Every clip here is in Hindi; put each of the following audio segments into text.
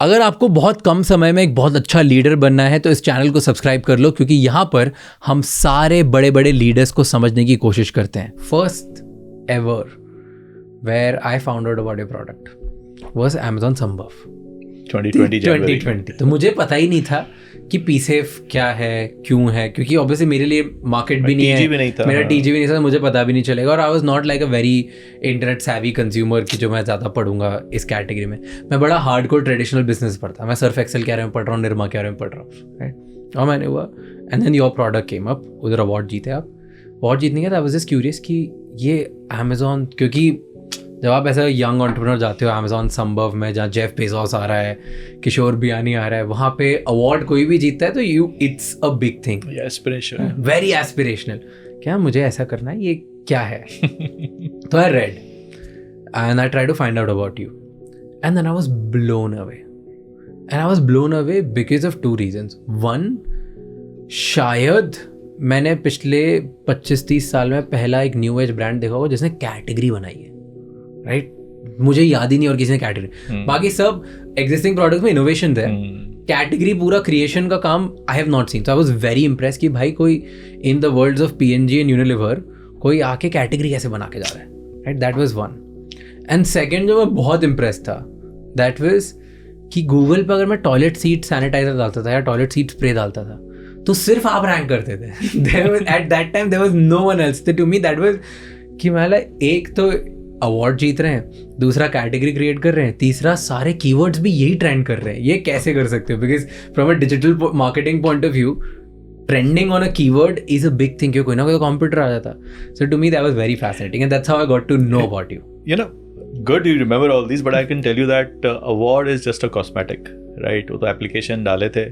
अगर आपको बहुत कम समय में एक बहुत अच्छा लीडर बनना है तो इस चैनल को सब्सक्राइब कर लो, क्योंकि यहाँ पर हम सारे बड़े बड़े लीडर्स को समझने की कोशिश करते हैं. First ever where I found out about your product was Amazon Sambhav 2020. तो मुझे पता ही नहीं था कि पीसेफ क्या है, क्यों है, क्योंकि ऑब्वियसली मेरे लिए मार्केट भी नहीं है, मेरा टीजी भी नहीं था, मुझे पता भी नहीं चलेगा. और I was not like a very internet savvy consumer कि जो मैं ज़्यादा पढ़ूंगा इस कैटेगरी में. मैं बड़ा हार्डकोर ट्रेडिशनल बिजनेस पढ़ता. मैं सर्फ एक्सेल के बारे में पढ़ रहा हूँ, निरमा के बारे में पढ़ रहा हूँ, राइट. और मैंने हुआ and then your product came up. उधर अवार्ड जीते आप. अवार्ड जीतने के बाद आई वाज जस्ट क्यूरियस कि ये अमेजोन, क्योंकि जब आप ऐसा यंग एंटरप्रेन्योर जाते हो Amazon संभव में, जहाँ जेफ बेजोस आ रहा है, किशोर बियानी आ रहा है, वहाँ पे अवार्ड कोई भी जीतता है तो it's a big thing, aspirational, very aspirational. क्या मुझे ऐसा करना है, ये क्या है? तो I read and I try to find out about you and then I was blown away. And I was blown away because of 2 reasons. One, शायद मैंने पिछले 25-30 साल में पहला एक न्यू एज ब्रांड देखा होगा जिसने कैटेगरी बनाई है, राइट. मुझे याद ही नहीं और किसी ने कैटेगरी. बाकी सब एग्जिस्टिंग प्रोडक्ट्स में इनोवेशन थे. कैटेगरी पूरा क्रिएशन का काम I have not seen. So I was very impress कि भाई कोई in the worlds of P&G and Unilever कोई आके कैटेगरी कैसे बना के जा रहा है, right. That was one. And second जो मैं बहुत इम्प्रेस था, दैट वाज कि गूगल पर अगर मैं टॉयलेट सीट सैनिटाइजर डालता था या टॉयलेट सीट स्प्रे डालता था तो सिर्फ आप रैंक करते थे. At that time there was no one else. To me that was कि मतलब एक तो अवार्ड जीत रहे हैं, दूसरा कैटेगरी क्रिएट कर रहे हैं, तीसरा सारे कीवर्ड्स भी यही ट्रेंड कर रहे हैं. ये कैसे कर सकते हो? Because from a digital marketing point of view trending on a keyword is a big thing, क्योंकि कोई ना कोई कंप्यूटर आ जाता. So to me that was very fascinating and that's how I got to know about you. You know, good you remember all these, but I can tell you that award is just a cosmetic, right? वो तो एप्लीकेशन डाले थे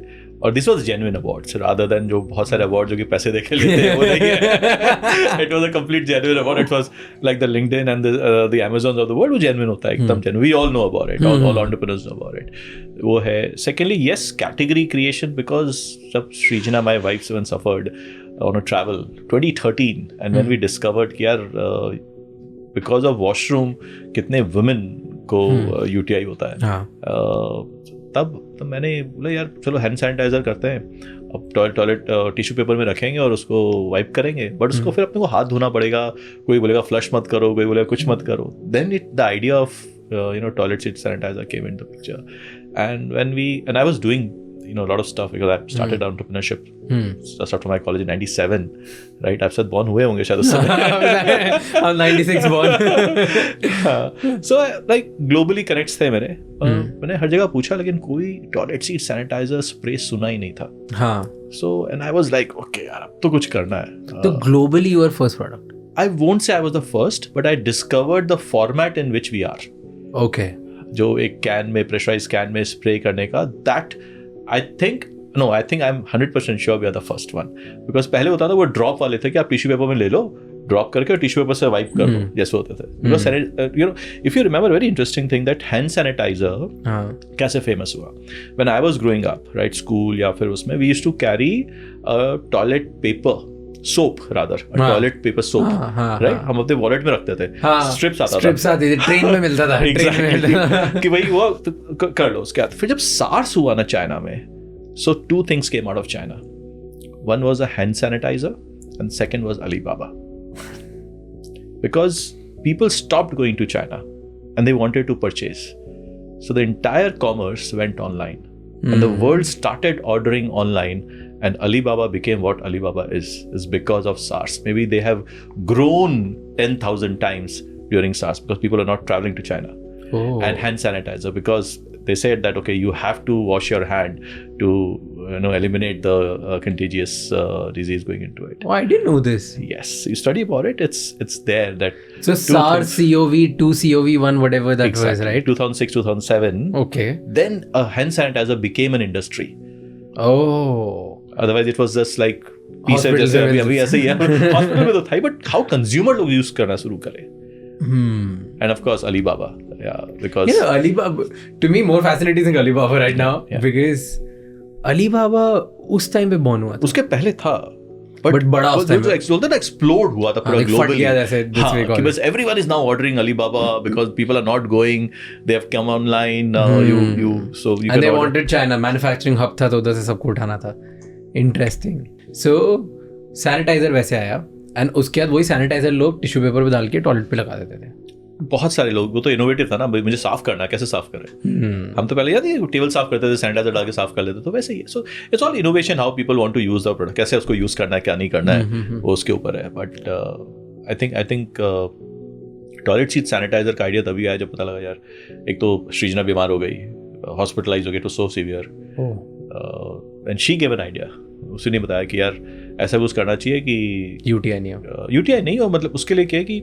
और this was genuine awards rather than जो बहुत सारे अवार्ड जो कि पैसे दे के लेते हैं वो नहीं है. It was a complete genuine award. It was like the LinkedIn and the Amazons of the world. वो जेन्युइन होता है, एकदम genuine. We all know about it, all entrepreneurs know about it. वो है. Secondly, yes, category creation, because जब Srijana my wife one suffered on a travel 2013 and when we discovered कि यार बिकॉज ऑफ वॉशरूम कितने वुमेन को UTI होता है. तब मैंने बोला यार चलो हैंड सैनिटाइजर करते हैं. अब टॉयलेट टिश्यू पेपर में रखेंगे और उसको वाइप करेंगे, बट उसको फिर अपने को हाथ धोना पड़ेगा. कोई बोलेगा फ्लश मत करो, कोई बोलेगा कुछ मत करो. Then the idea of toilet seat sanitiser came in the picture. And I was doing a lot of stuff because I started entrepreneurship just after my college in 97, right? I've said born हुए होंगे शायद उस समय. I'm 96 born. So like globally connects थे मेरे. मैंने हर जगह पूछा लेकिन कोई टॉयलेट सीट सैनिटाइजर स्प्रे सुना ही नहीं था. हाँ. So and I was like okay यार अब तो कुछ करना है. तो globally your first product? I won't say I was the first, but I discovered the format in which we are. Okay. जो एक कैन में प्रेशराइज कैन में स्प्रे करने का, that I think I'm 100% sure we are the first one. Because पहले होता था वो ड्रॉप वाले थे कि आप टिश्यू पेपर में ले लो, ड्रॉप करके और टिश्यू पेपर से वाइप कर लो, जैसे होते थे. Because you know, if you remember, very interesting thing that hand sanitizer कैसे फेमस हुआ. When I was growing up, right, school या फिर उसमें we used to carry toilet paper, soap rather, toilet paper soap, right? हम अपने वॉलेट में रखते थे. स्ट्रिप्स आती थी, ट्रेन में मिलता था. Exactly. कि भाई वो कर लो. उसके बाद फिर जब SARS हुआ ना चाइना में, so 2 things came out of China. One was a hand sanitizer and second was Alibaba. Because people stopped going to China and they wanted to purchase. So the entire commerce went online and the world started ordering online. And Alibaba became what Alibaba is because of SARS. Maybe they have grown 10,000 times during SARS because people are not traveling to China. And hand sanitizer, because they said that okay, you have to wash your hand to eliminate the contagious disease going into it. Oh, I didn't know this. Yes, you study about it. It's there that. So SARS, CoV, 2 CoV, 1, whatever that exactly. was, right? 2006, 2007. Okay. Then hand sanitizer became an industry. Oh. Otherwise it was just like जैसे अभी ऐसे ही है. हॉस्पिटल में तो था, but how consumer लोग यूज करना शुरू करें. And of course Alibaba, because Alibaba, to me more fascinating than Alibaba right now, because Alibaba उस टाइम पे बॉर्न हुआ था. उसके पहले था. But बड़ा उस time में बोलते ना एक्सप्लोड हुआ था पूरा like फट ग्लोबली गया जैसे this way कि बस everyone is now ordering Alibaba because people are not going, they have come online now. So you and can they order. wanted China manufacturing hub था, तो उधर से सबको उठाना था. Interesting. So सैनिटाइजर वैसे आया एंड उसके बाद वही सैनिटाइजर लोग टिश्यू पेपर पे डाल के टॉयलेट पे लगा देते थे. बहुत सारे लोग, वो तो इनोवेटिव था ना, भाई मुझे साफ करना है, कैसे साफ करें. हम तो पहले याद है टेबल साफ करते थे, सैनिटाइजर डाल के साफ कर लेते, तो वैसे ही है. So it's all innovation, how people want to use the product, कैसे उसको यूज करना है, क्या नहीं करना है, वो उसके ऊपर है. But I think toilet seat sanitiser का आइडिया तभी आया जब पता लगा यार, एक तो सृजना बीमार हो गई, हॉस्पिटलाइज हो गई, तो so severe, and she give an idea. उसने बताया कि यार ऐसा कुछ करना चाहिए कि यूटीआई नहीं हो, मतलब उसके लिए क्या है कि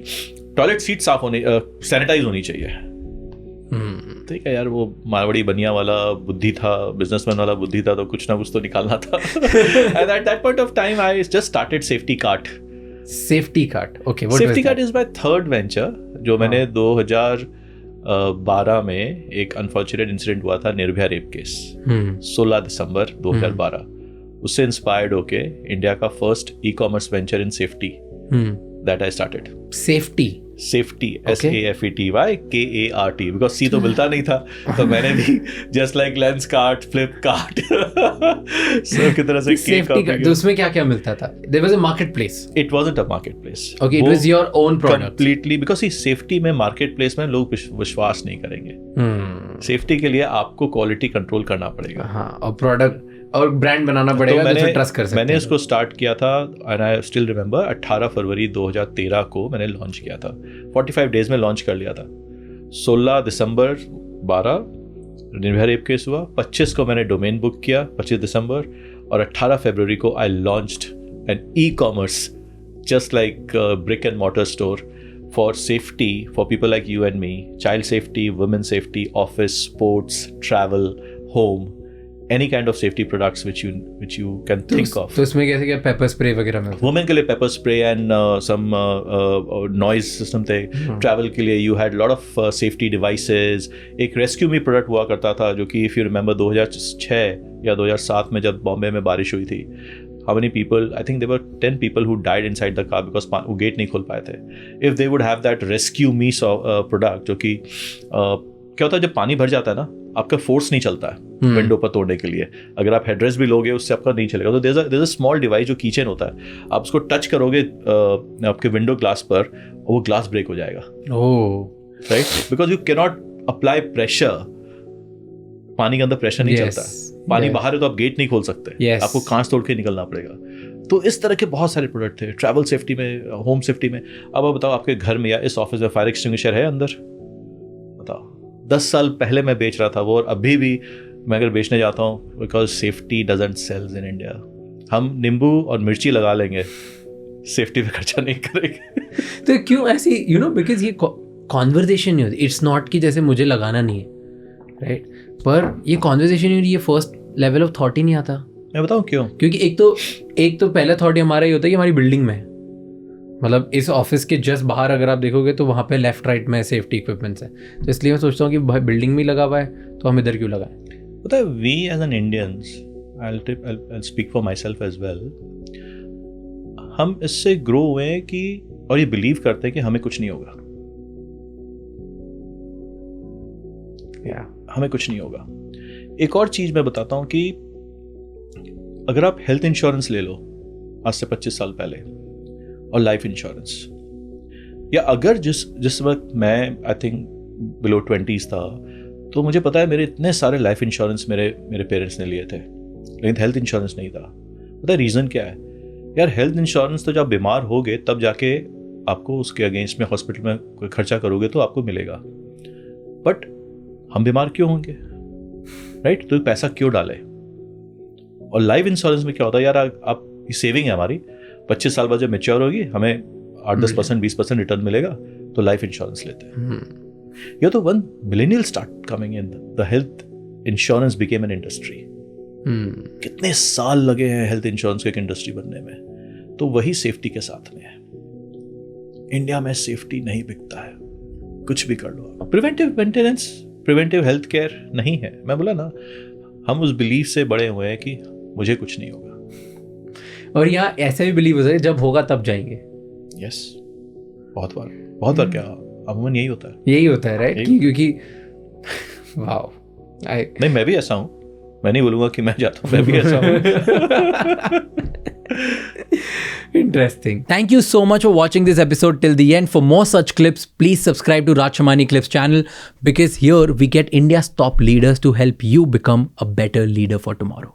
टॉयलेट सीट साफ होने, सैनिटाइज होनी चाहिए. ठीक है यार, वो मारवाड़ी बनिया वाला बुद्धि था, बिजनेसमैन वाला बुद्धि था, तो कुछ ना कुछ तो निकालना था. And at that point of time I just started safety cart. Okay. Safety cart is my third venture, जो मैंने 2012 में एक अनफॉर्चुनेट इंसिडेंट हुआ था, निर्भया रेप केस, 16 दिसंबर 2012. उससे इंस्पायर्ड होके इंडिया का first e commerce venture in safety that I started. Safety SAFETY KART, because सी तो मिलता नहीं था, तो मैंने भी just like Lenskart, Flipkart, सब की तरह से सेफ्टी कार्ट. तो उसमें क्या क्या मिलता था? There was a market place. It wasn't a market place. Okay, it was your own product completely, because see safety में, मार्केट प्लेस में लोग विश्वास नहीं करेंगे. सेफ्टी के लिए आपको क्वालिटी कंट्रोल करना पड़ेगा. हाँ, और प्रोडक्ट और ब्रांड बनाना पड़ेगा, तो ट्रस्ट कर सकते हैं. मैंने इसको स्टार्ट किया था, एंड आई स्टिल रिमेंबर, 18 फरवरी 2013 को मैंने लॉन्च किया था. 45 डेज में लॉन्च कर लिया था. 16 दिसंबर 12 निर्भया रेप केस हुआ. 25 को मैंने डोमेन बुक किया, 25 दिसंबर, और 18 फरवरी को I launched an e commerce, just like brick and mortar store for safety for people like you and me, child safety, women's safety, office, sports, travel, home, any kind of safety products which you can think of. तो इसमें कैसे क्या पेपर स्प्रे वगैरह में? Women के लिए paper spray and some noise system थे. Travel के लिए you had lot of safety devices. एक rescue me प्रोडक्ट हुआ करता था, जो कि if you remember 2006 या 2007 में जब बॉम्बे में बारिश हुई थी, how many people, I think there were 10 people who died inside the car because वो गेट नहीं खोल पाए थे. If they would have that rescue me product, जो कि क्या होता है जब पानी भर जाता है ना, आपका फोर्स नहीं चलता है विंडो पर तोड़ने के लिए. अगर आप हेडरेस्ट भी लोगे उससे आपका नहीं चलेगा. तो there's a small device जो कीचेन होता है, आप उसको टच करोगे आपके विंडो ग्लास पर, वो ग्लास ब्रेक हो जाएगा. Right, because you can not apply pressure. पानी के अंदर प्रेशर नहीं चलता. पानी बाहर है तो आप गेट नहीं खोल सकते, आपको कांच तोड़ के निकलना पड़ेगा. तो इस तरह के बहुत सारे प्रोडक्ट थे. ट्रैवल सेफ्टी में, होम सेफ्टी में. अब आप बताओ, आपके घर में या इस ऑफिस में फायर एक्सटिंग्विशर है अंदर? बताओ. 10 साल पहले मैं बेच रहा था वो, और अभी भी मैं अगर बेचने जाता हूँ, because safety doesn't sells in India. हम नींबू और मिर्ची लगा लेंगे, सेफ्टी पे खर्चा नहीं करेंगे. तो क्यों ऐसी, बिकॉज ये कॉन्वर्जेशन नहीं होती. इट्स नॉट कि जैसे मुझे लगाना नहीं है, राइट, पर ये कॉन्वर्जेशन नहीं होती, ये फर्स्ट लेवल ऑफ थॉट ही नहीं आता. मैं बताऊँ क्यों? क्योंकि एक तो पहला थॉट हमारा ये होता है कि हमारी बिल्डिंग में, मतलब इस ऑफिस के जस्ट बाहर अगर आप देखोगे तो वहाँ पे लेफ्ट राइट में सेफ्टी इक्विपमेंट्स है. तो इसलिए मैं सोचता हूँ कि भाई बिल्डिंग में लगा हुआ है तो हम इधर क्यों लगाएं. पता है, we as an Indians, I'll speak for myself as well, हम इससे ग्रो हुए हैं कि, और ये बिलीव करते हैं कि हमें कुछ नहीं होगा. हमें कुछ नहीं होगा. एक और चीज मैं बताता हूं कि अगर आप हेल्थ इंश्योरेंस ले लो आज से 25 साल पहले, और लाइफ इंश्योरेंस, या अगर जिस वक्त मैं आई थिंक बिलो 20s था, तो मुझे पता है मेरे इतने सारे लाइफ इंश्योरेंस मेरे पेरेंट्स ने लिए थे, लेकिन हेल्थ इंश्योरेंस नहीं था. पता है रीज़न क्या है यार? हेल्थ इंश्योरेंस तो जब बीमार होगे तब जाके आपको उसके अगेंस्ट में हॉस्पिटल में कोई खर्चा करोगे तो आपको मिलेगा. बट हम बीमार क्यों होंगे, राइट? तो पैसा क्यों डालें? और लाइफ इंश्योरेंस में क्या होता है यार, आप सेविंग है हमारी, 25 साल बाद जब मैच्योर होगी हमें 8-10% 20% रिटर्न मिलेगा, तो लाइफ इंश्योरेंस लेते हैं. ये तो one millennial start coming in, the health insurance became an industry. कितने साल लगे हैं हेल्थ इंश्योरेंस को एक इंडस्ट्री बनने में. तो वही सेफ्टी के साथ में है. इंडिया में सेफ्टी नहीं बिकता है, कुछ भी कर लो. Preventive maintenance, preventive health care नहीं है. मैं बोला ना, हम उस बिलीफ से बड़े हुए हैं कि मुझे कुछ नहीं होगा. और यहाँ ऐसे भी बिलीव हो सकता है जब होगा तब जाएंगे. यस, बहुत बार क्या अमूमन यही होता है. यही होता है, राइट? क्योंकि वाओ, नहीं, मैं भी ऐसा हूँ. मैं नहीं बोलूंगा कि मैं जाता हूँ, मैं भी ऐसा हूँ. Interesting. Thank you so much for watching this episode till the end. For more such clips, please subscribe to Raj Shamani Clips channel, because here we get India's top leaders to help you become a better leader for tomorrow.